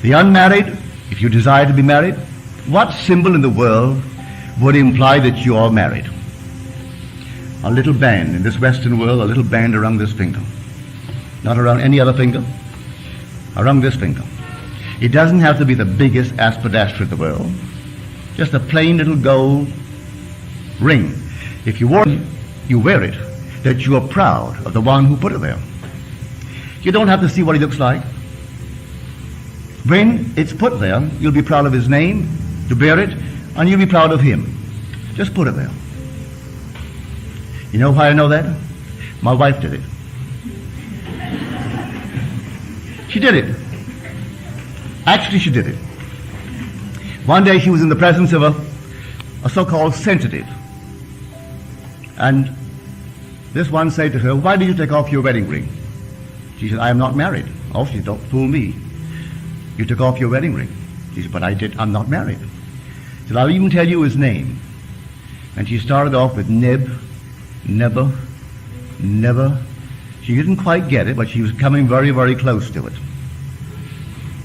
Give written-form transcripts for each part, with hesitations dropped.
The unmarried, if you desire to be married, what symbol in the world would imply that you are married? A little band in this Western world, a little band around this finger. Not around any other finger, around this finger. It doesn't have to be the biggest aspidastra in the world. Just a plain little gold ring. If you wear it, that you are proud of the one who put it there. You don't have to see what he looks like. When it's put there, you'll be proud of his name, to bear it, and you'll be proud of him. Just put it there. You know why I know that? My wife did it. She did it. Actually, she did it. One day she was in the presence of a so-called sensitive. And this one said to her, "Why did you take off your wedding ring?" She said, "I am not married." "Oh," she said, "don't fool me. You took off your wedding ring." She said, "But I'm not married." She said, "I'll even tell you his name." And she started off with Never. She didn't quite get it, but she was coming very, very close to it.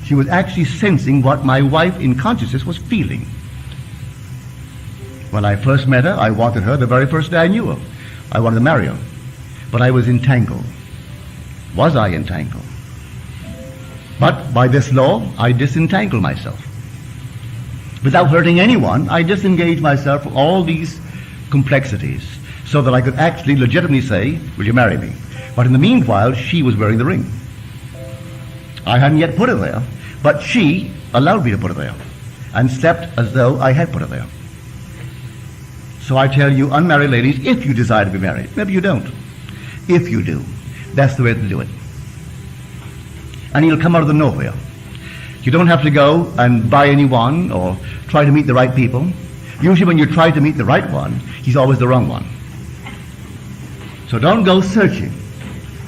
She was actually sensing what my wife in consciousness was feeling. When I first met her, I wanted her the very first day I knew her. I wanted to marry her. But I was entangled. Was I entangled? But by this law, I disentangle myself. Without hurting anyone, I disengage myself from all these complexities so that I could actually legitimately say, "Will you marry me?" But in the meanwhile, she was wearing the ring. I hadn't yet put it there, but she allowed me to put it there and slept as though I had put it there. So I tell you, unmarried ladies, if you desire to be married, maybe you don't. If you do, that's the way to do it. And he'll come out of the nowhere. You don't have to go and buy anyone or try to meet the right people. Usually when you try to meet the right one, he's always the wrong one. So don't go searching.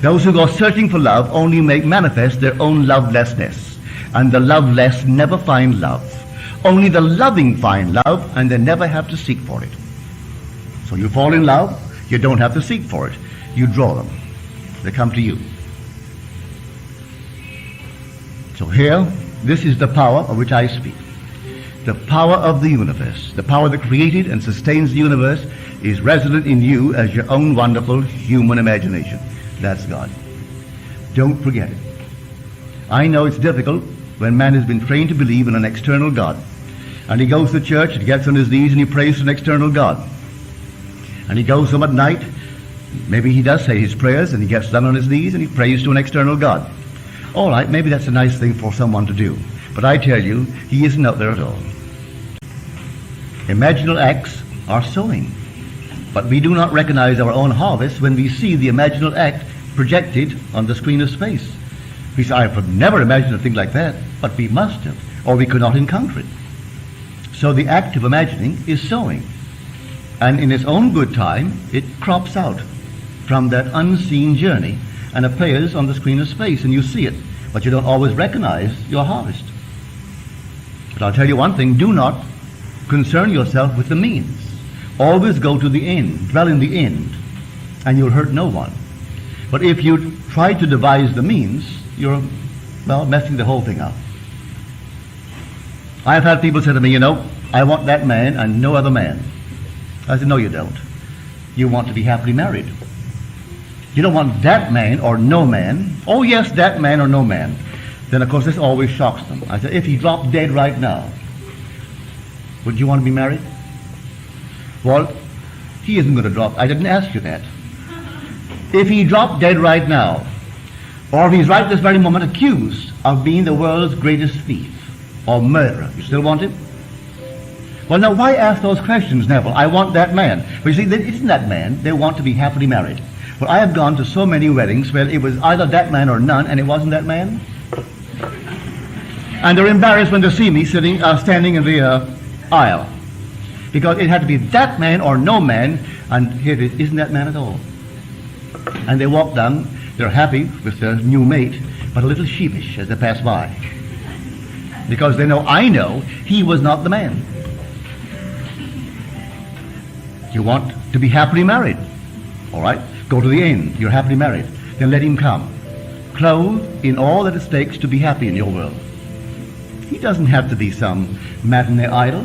Those who go searching for love only make manifest their own lovelessness. And the loveless never find love. Only the loving find love, and they never have to seek for it. So you fall in love, you don't have to seek for it. You draw them. They come to you. So here, this is the power of which I speak. The power of the universe, the power that created and sustains the universe, is resident in you as your own wonderful human imagination. That's God. Don't forget it. I know it's difficult when man has been trained to believe in an external God. And he goes to church and gets on his knees and he prays to an external God. And he goes home at night, maybe he does say his prayers, and he gets down on his knees and he prays to an external God. All right, maybe that's a nice thing for someone to do. But I tell you, he isn't out there at all. Imaginal acts are sowing. But we do not recognize our own harvest when we see the imaginal act projected on the screen of space. We say, I could never imagine a thing like that, but we must have, or we could not encounter it. So the act of imagining is sowing. And in its own good time, it crops out from that unseen journey and appears on the screen of space, and you see it, but you don't always recognize your harvest. But I'll tell you one thing, do not concern yourself with the means. Always go to the end, dwell in the end, and you'll hurt no one. But if you try to devise the means, you're, messing the whole thing up. I've had people say to me, I want that man and no other man. I said, no, you don't. You want to be happily married. You don't want that man or no man. Oh, yes, that man or no man. Then, of course, this always shocks them. I said, if he dropped dead right now, would you want to be married? Well, he isn't going to drop. I didn't ask you that. If he dropped dead right now, or if he's right this very moment accused of being the world's greatest thief or murderer, you still want him? Well, now, why ask those questions, Neville? I want that man. But you see, it isn't that man. They want to be happily married. Well, I have gone to so many weddings where it was either that man or none, and it wasn't that man. And they're embarrassed when they see me standing in the aisle. Because it had to be that man or no man, and here it is, isn't that man at all. And they walk down, they're happy with their new mate, but a little sheepish as they pass by. Because they know, I know, he was not the man. You want to be happily married. All right, go to the end, you're happily married. Then let him come. Clothed in all that it takes to be happy in your world. He doesn't have to be some matinee idol.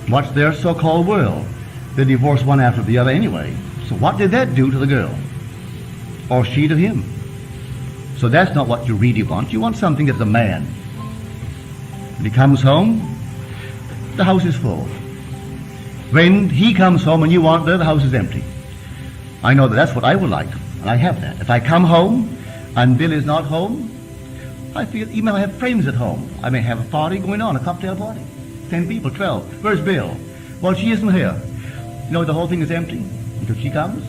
What's their so-called world? They divorce one after the other anyway. So what did that do to the girl? Or she to him? So that's not what you really want. You want something that's a man. When he comes home, the house is full. When he comes home and you aren't there, the house is empty. I know that that's what I would like, and I have that. If I come home and Bill is not home, I feel even I have friends at home. I may have a party going on, a cocktail party. 10 people, 12. Where's Bill? Well, she isn't here. You know, the whole thing is empty until she comes.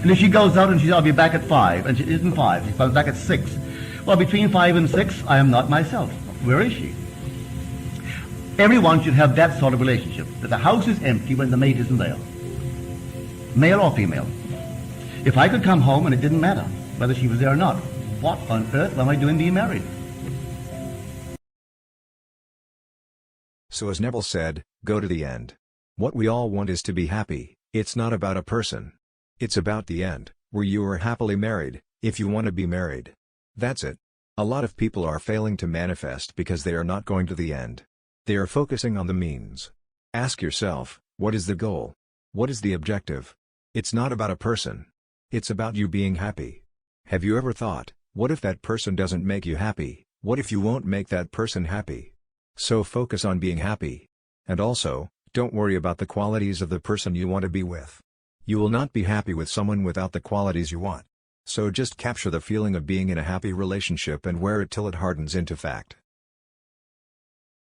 And if she goes out and I'll be back at 5, and she isn't 5, she comes back at 6. Well, between 5 and 6, I am not myself. Where is she? Everyone should have that sort of relationship, that the house is empty when the mate isn't there. Male or female. If I could come home and it didn't matter whether she was there or not, what on earth am I doing being married? So as Neville said, go to the end. What we all want is to be happy. It's not about a person. It's about the end, where you are happily married, if you want to be married. That's it. A lot of people are failing to manifest because they are not going to the end. They are focusing on the means. Ask yourself, what is the goal? What is the objective? It's not about a person. It's about you being happy. Have you ever thought, what if that person doesn't make you happy? What if you won't make that person happy? So focus on being happy. And also, don't worry about the qualities of the person you want to be with. You will not be happy with someone without the qualities you want. So just capture the feeling of being in a happy relationship and wear it till it hardens into fact.